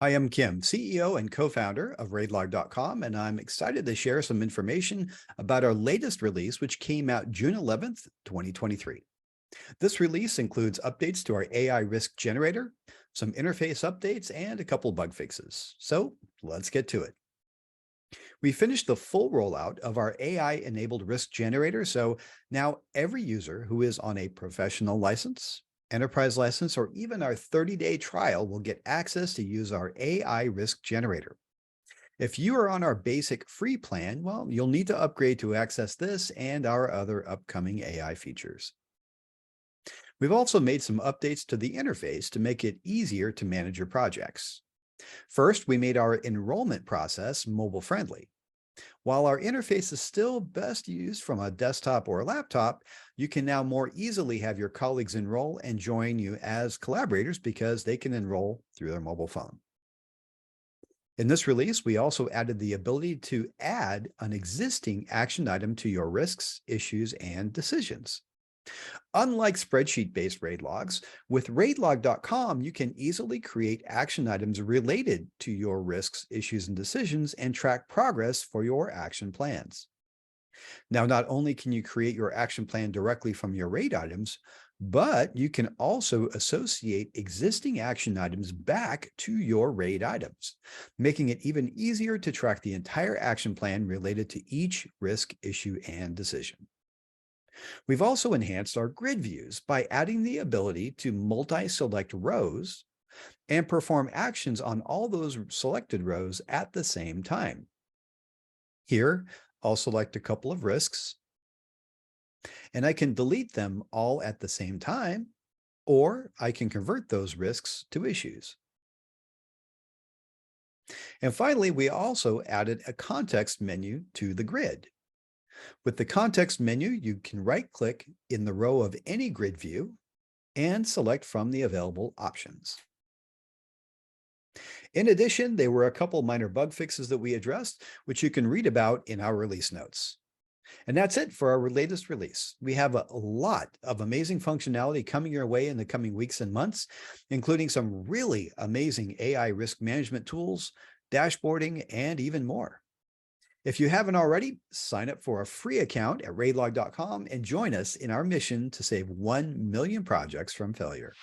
Hi, I'm Kim, CEO and co-founder of RAIDLOG.com, and I'm excited to share some information about our latest release, which came out June 11th, 2023. This release includes updates to our AI risk generator, some interface updates, and a couple bug fixes. So let's get to it. We finished the full rollout of our AI-enabled risk generator, so now every user who is on a professional license, enterprise license, or even our 30-day trial will get access to use our AI risk generator. If you are on our basic free plan, well, you'll need to upgrade to access this and our other upcoming AI features. We've also made some updates to the interface to make it easier to manage your projects. First, we made our enrollment process mobile-friendly. While our interface is still best used from a desktop or a laptop, you can now more easily have your colleagues enroll and join you as collaborators because they can enroll through their mobile phone. In this release, we also added the ability to add an existing action item to your risks, issues, and decisions. Unlike spreadsheet-based RAID logs, with RAIDLOG.com, you can easily create action items related to your risks, issues, and decisions and track progress for your action plans. Now, not only can you create your action plan directly from your RAID items, but you can also associate existing action items back to your RAID items, making it even easier to track the entire action plan related to each risk, issue, and decision. We've also enhanced our grid views by adding the ability to multi-select rows and perform actions on all those selected rows at the same time. Here, I'll select a couple of risks, and I can delete them all at the same time, or I can convert those risks to issues. And finally, we also added a context menu to the grid. With the context menu, you can right-click in the row of any grid view and select from the available options. In addition, there were a couple minor bug fixes that we addressed, which you can read about in our release notes. And that's it for our latest release. We have a lot of amazing functionality coming your way in the coming weeks and months, including some really amazing AI risk management tools, dashboarding, and even more. If you haven't already, sign up for a free account at RAIDLOG.com and join us in our mission to save 1 million projects from failure.